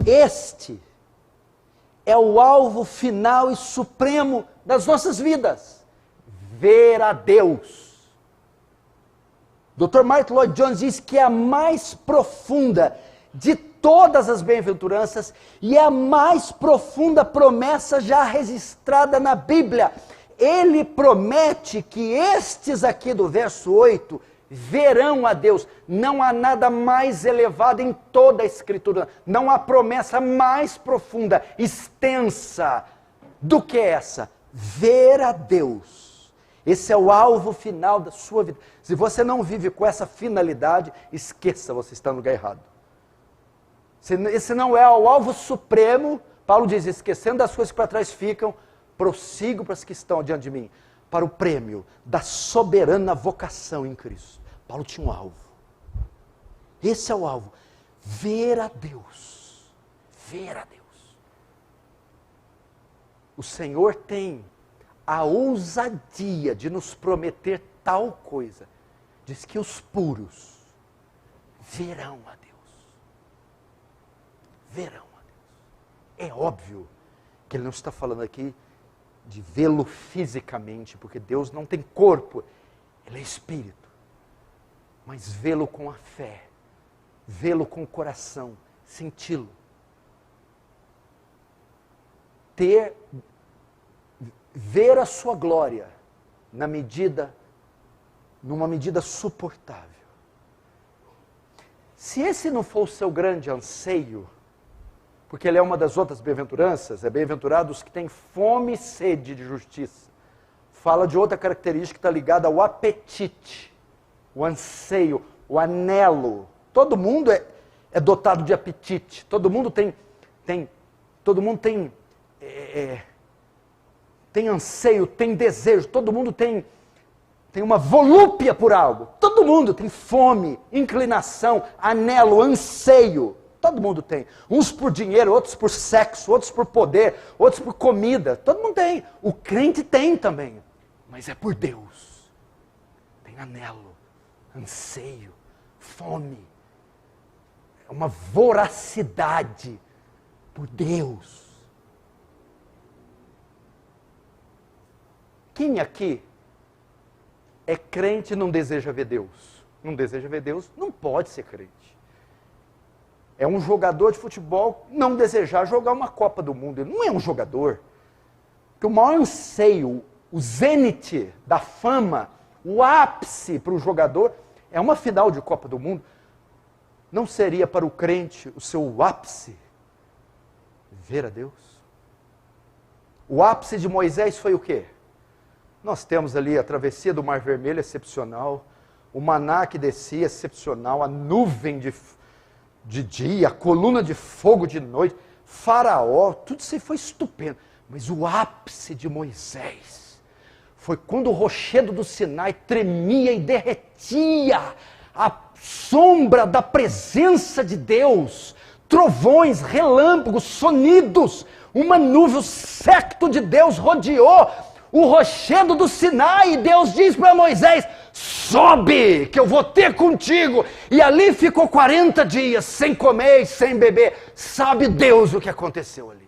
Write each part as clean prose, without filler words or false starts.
Este é o alvo final e supremo das nossas vidas. Ver a Deus. Dr. Martin Lloyd Jones diz que é a mais profunda de todas as bem-aventuranças e é a mais profunda promessa já registrada na Bíblia. Ele promete que estes aqui do verso 8 verão a Deus. Não há nada mais elevado em toda a Escritura. Não há promessa mais profunda, extensa do que essa. Ver a Deus. Esse é o alvo final da sua vida. Se você não vive com essa finalidade, esqueça, você está no lugar errado. Esse não é o alvo supremo. Paulo diz, esquecendo das coisas que para trás ficam, prossigo para as que estão diante de mim, para o prêmio da soberana vocação em Cristo. Paulo tinha um alvo. Esse é o alvo. Ver a Deus. Ver a Deus. O Senhor tem a ousadia de nos prometer tal coisa. Diz que os puros verão a Deus. Verão a Deus. É óbvio que ele não está falando aqui de vê-lo fisicamente, porque Deus não tem corpo, Ele é espírito. Mas vê-lo com a fé, vê-lo com o coração, senti-lo. Ver a sua glória numa medida suportável. Se esse não for o seu grande anseio, porque ele é uma das outras bem-aventuranças, é bem-aventurado os que têm fome e sede de justiça. Fala de outra característica que está ligada ao apetite, o anseio, o anelo. Todo mundo é dotado de apetite, todo mundo tem anseio, tem desejo, todo mundo tem uma volúpia por algo. Todo mundo tem fome, inclinação, anelo, anseio. Todo mundo tem. Uns por dinheiro, outros por sexo, outros por poder, outros por comida. Todo mundo tem. O crente tem também. Mas é por Deus. Tem anelo, anseio, fome. É uma voracidade por Deus. Quem aqui é crente e não deseja ver Deus? Não deseja ver Deus, não pode ser crente. É um jogador de futebol não desejar jogar uma Copa do Mundo. Ele não é um jogador. Porque o maior anseio, o zênite da fama, o ápice para o jogador, é uma final de Copa do Mundo. Não seria para o crente o seu ápice ver a Deus? O ápice de Moisés foi o quê? Nós temos ali a travessia do Mar Vermelho, excepcional. O maná que descia, excepcional. A nuvem de dia, a coluna de fogo de noite, Faraó, tudo isso aí foi estupendo. Mas o ápice de Moisés foi quando o rochedo do Sinai tremia e derretia a sombra da presença de Deus, trovões, relâmpagos, sonidos, uma nuvem, o séquito de Deus rodeou o rochedo do Sinai, e Deus diz para Moisés, sobe, que eu vou ter contigo. E ali ficou 40 dias, sem comer e sem beber. Sabe Deus o que aconteceu ali.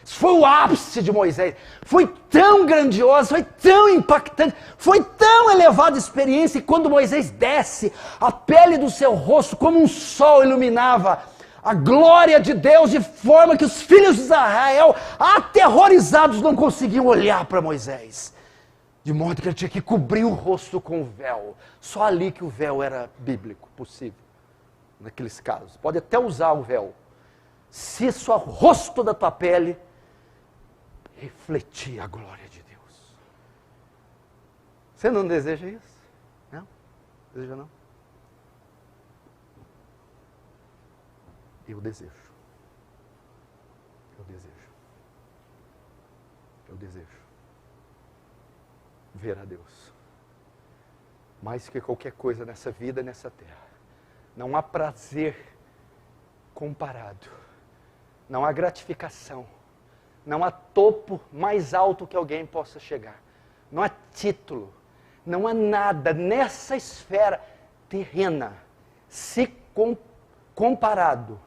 Isso foi o ápice de Moisés. Foi tão grandioso, foi tão impactante, foi tão elevada a experiência, e quando Moisés desce, a pele do seu rosto como um sol iluminava a glória de Deus, de forma que os filhos de Israel, aterrorizados, não conseguiam olhar para Moisés. De modo que ele tinha que cobrir o rosto com o véu. Só ali que o véu era bíblico, possível. Naqueles casos. Pode até usar o véu. Se só o rosto da tua pele refletir a glória de Deus. Você não deseja isso? Não? Deseja não? Eu desejo. Eu desejo. Eu desejo. Ver a Deus. Mais que qualquer coisa nessa vida, nessa terra. Não há prazer comparado. Não há gratificação. Não há topo mais alto que alguém possa chegar. Não há título. Não há nada nessa esfera terrena, se comparado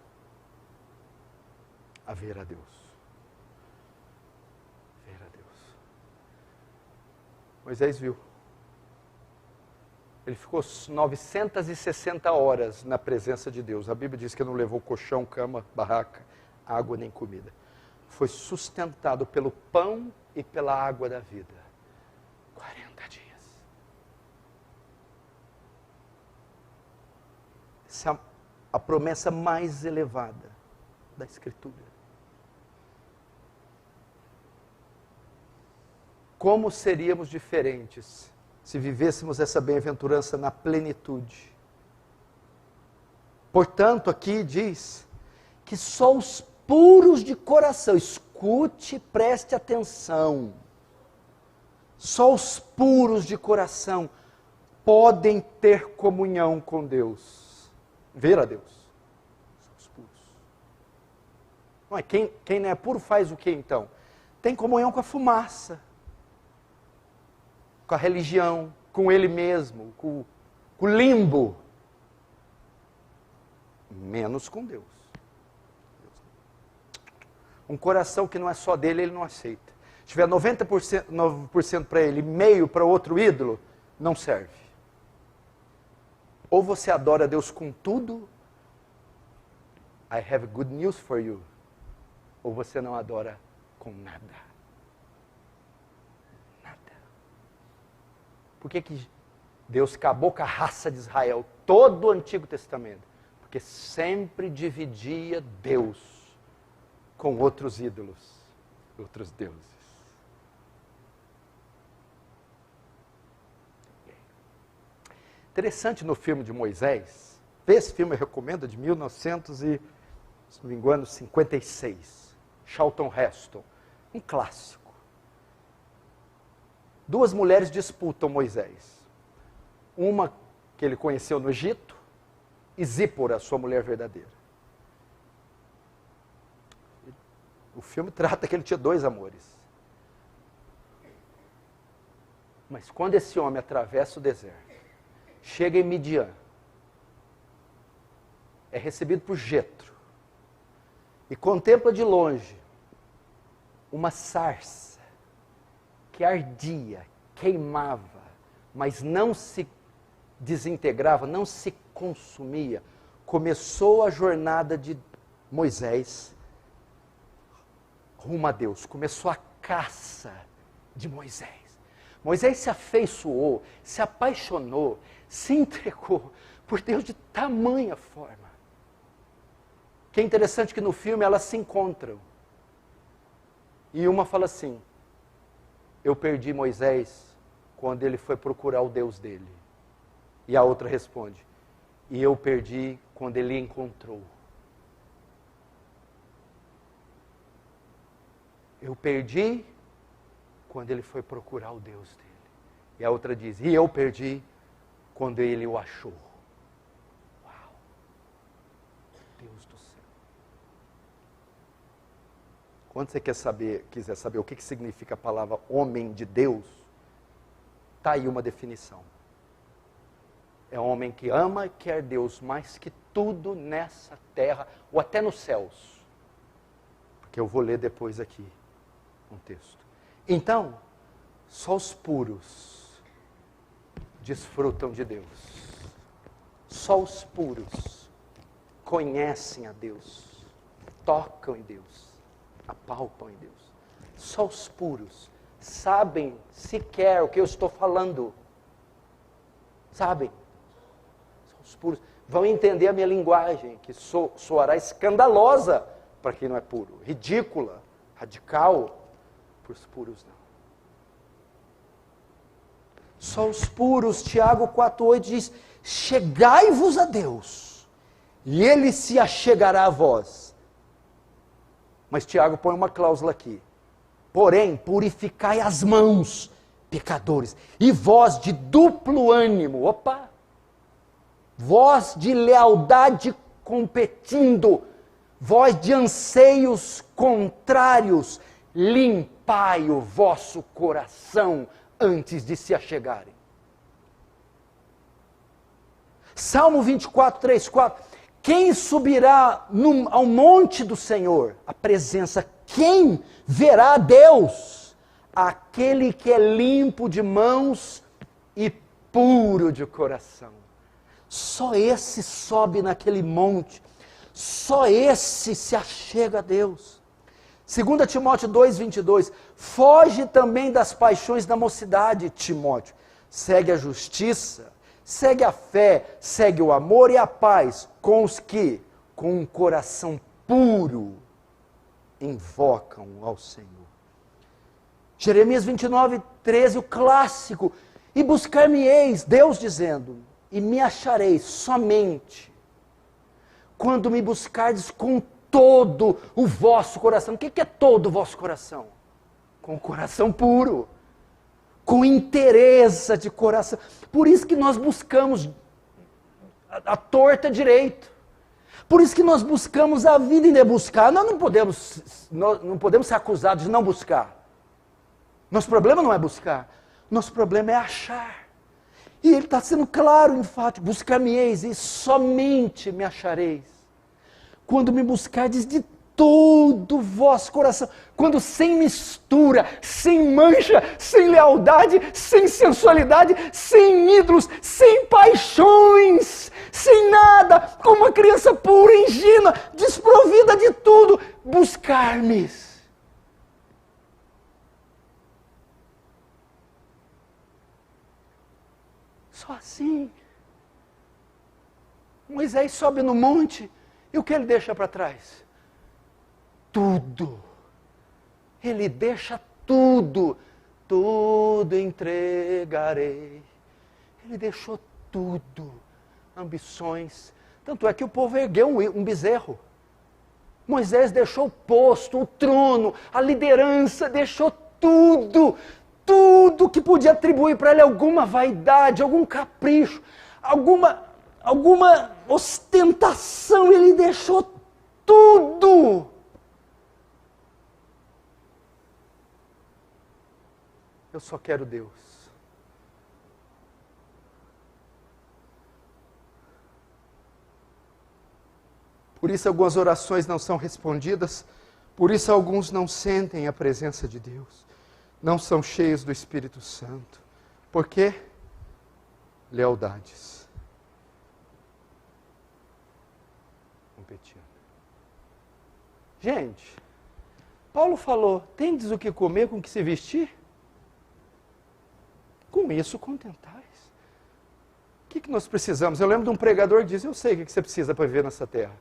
a ver a Deus. Ver a Deus. Moisés viu. Ele ficou 960 horas na presença de Deus. A Bíblia diz que não levou colchão, cama, barraca, água nem comida. Foi sustentado pelo pão e pela água da vida. 40 dias. Essa é a promessa mais elevada da Escritura. Como seríamos diferentes se vivêssemos essa bem-aventurança na plenitude? Portanto, aqui diz que só os puros de coração, escute, preste atenção, só os puros de coração podem ter comunhão com Deus, ver a Deus. Só os puros. Não é, quem não é puro faz o que então? Tem comunhão com a fumaça, com a religião, com ele mesmo, com o limbo. Menos com Deus. Um coração que não é só dele, ele não aceita. Se tiver 90% para ele, meio para outro ídolo, não serve. Ou você adora Deus com tudo, I have good news for you. Ou você não adora com nada. Nada. Por que Deus acabou com a raça de Israel, todo o Antigo Testamento? Porque sempre dividia Deus com outros ídolos, outros deuses. Interessante no filme de Moisés, esse filme eu recomendo, de 1956, Charlton Heston, um clássico. Duas mulheres disputam Moisés. Uma que ele conheceu no Egito, e Zípora, sua mulher verdadeira. O filme trata que ele tinha dois amores. Mas quando esse homem atravessa o deserto, chega em Midian, é recebido por Jetro, e contempla de longe uma sarça que ardia, queimava, mas não se desintegrava, não se consumia. Começou a jornada de Moisés rumo a Deus. Começou a caça de Moisés. Moisés se afeiçoou, se apaixonou, se entregou por Deus de tamanha forma. Que é interessante que no filme elas se encontram. E uma fala assim: eu perdi Moisés quando ele foi procurar o Deus dele. E a outra responde: e eu perdi quando ele encontrou. Eu perdi quando ele foi procurar o Deus dele. E a outra diz: e eu perdi quando ele o achou. Uau! Deus do céu. Quando você quiser saber o que significa a palavra homem de Deus, está aí uma definição. É um homem que ama e quer Deus mais que tudo nessa terra, ou até nos céus. Porque eu vou ler depois aqui um texto. Então, só os puros desfrutam de Deus. Só os puros conhecem a Deus, tocam em Deus, apalpam em Deus. Só os puros sabem sequer o que eu estou falando. Sabem? Só os puros vão entender a minha linguagem, que soará escandalosa para quem não é puro, ridícula, radical. Para os puros não. Só os puros, Tiago 4,8 diz: chegai-vos a Deus, e Ele se achegará a vós. Mas Tiago põe uma cláusula aqui: porém, purificai as mãos, pecadores, e vós de duplo ânimo, vós de lealdade competindo, vós de anseios contrários, limpai o vosso coração antes de se achegarem. Salmo 24, 3, 4. Quem subirá ao monte do Senhor? A presença. Quem verá Deus? Aquele que é limpo de mãos e puro de coração. Só esse sobe naquele monte. Só esse se achega a Deus. 2 Timóteo 2:22. Foge também das paixões da mocidade, Timóteo. Segue a justiça, segue a fé, segue o amor e a paz com os que, com um coração puro, invocam ao Senhor. Jeremias 29:13, o clássico. E buscar-me-eis, Deus dizendo, e me achareis somente quando me buscardes com todo o vosso coração. O que é todo o vosso coração? Com o coração puro, com interesse de coração. Por isso que nós buscamos a torta direito. Por isso que nós buscamos a vida em buscar. Nós não podemos ser acusados de não buscar. Nosso problema não é buscar. Nosso problema é achar. E ele está sendo claro, enfático. Buscar-me-eis e somente me achareis. Quando me buscardes de todo o vosso coração. Quando sem mistura, sem mancha, sem lealdade, sem sensualidade, sem ídolos, sem paixões, sem nada, como uma criança pura, ingênua, desprovida de tudo, buscar-me. Só assim. Moisés sobe no monte e o que ele deixa para trás? Tudo. Ele deixa tudo. Tudo entregarei. Ele deixou tudo. Ambições. Tanto é que o povo ergueu um bezerro. Moisés deixou o posto, o trono, a liderança, deixou tudo. Tudo que podia atribuir para ele alguma vaidade, algum capricho, alguma ostentação, ele deixou tudo. Eu só quero Deus. Por isso algumas orações não são respondidas, por isso alguns não sentem a presença de Deus. Não são cheios do Espírito Santo. Por quê? Lealdades. Competindo. Gente, Paulo falou, tendes o que comer, com o que se vestir? Com isso contentais. O que nós precisamos? Eu lembro de um pregador que diz, eu sei o que você precisa para viver nessa terra.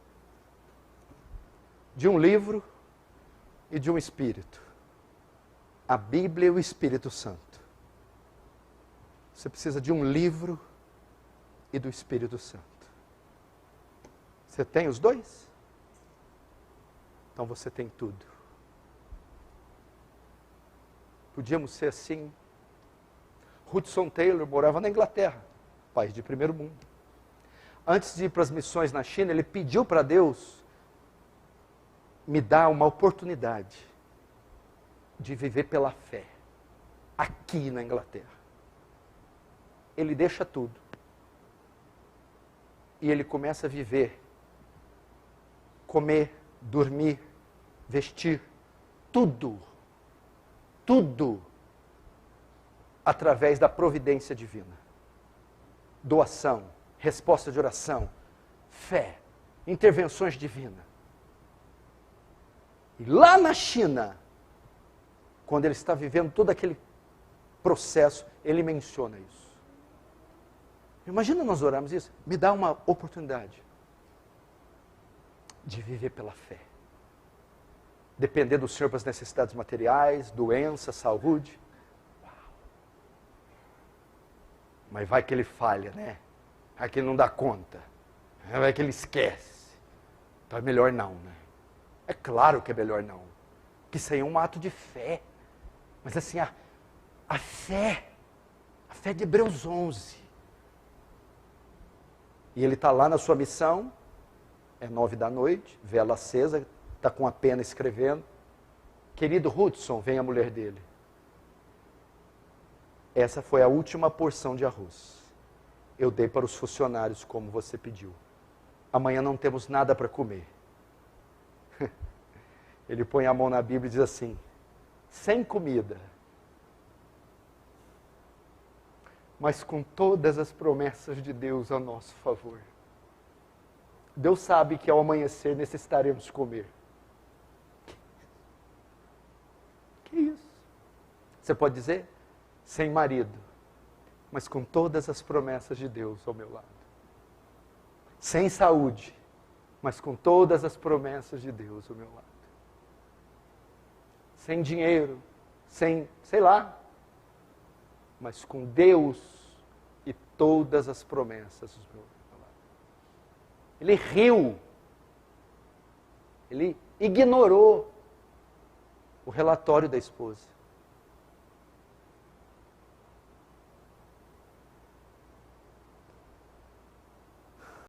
De um livro e de um espírito. A Bíblia e o Espírito Santo. Você precisa de um livro e do Espírito Santo. Você tem os dois? Então você tem tudo. Podíamos ser assim. Hudson Taylor morava na Inglaterra, país de primeiro mundo. Antes de ir para as missões na China, ele pediu para Deus me dar uma oportunidade de viver pela fé, aqui na Inglaterra. Ele deixa tudo. E ele começa a viver, comer, dormir, vestir, tudo, através da providência divina. Doação, resposta de oração, fé, intervenções divinas. E lá na China, quando ele está vivendo todo aquele processo, ele menciona isso. Imagina nós orarmos isso. Me dá uma oportunidade de viver pela fé. Depender do Senhor para as necessidades materiais, doença, saúde. Uau. Mas vai que ele falha, né? Vai que ele não dá conta. Vai que ele esquece. Então é melhor não, né? É claro que é melhor não. Porque isso aí é um ato de fé. Mas assim, a fé de Hebreus 11. E ele está lá na sua missão, é 9 p.m, vela acesa, está com a pena escrevendo. Querido Hudson, vem a mulher dele. Essa foi a última porção de arroz. Eu dei para os funcionários como você pediu. amanhã não temos nada para comer. Ele põe a mão na Bíblia e diz assim, sem comida, mas com todas as promessas de Deus a nosso favor. Deus sabe que ao amanhecer necessitaremos comer. Que isso? Você pode dizer, sem marido, mas com todas as promessas de Deus ao meu lado. Sem saúde, mas com todas as promessas de Deus ao meu lado. Sem dinheiro, sem, sei lá, mas com Deus e todas as promessas do meu lado. Ele riu, ele ignorou o relatório da esposa.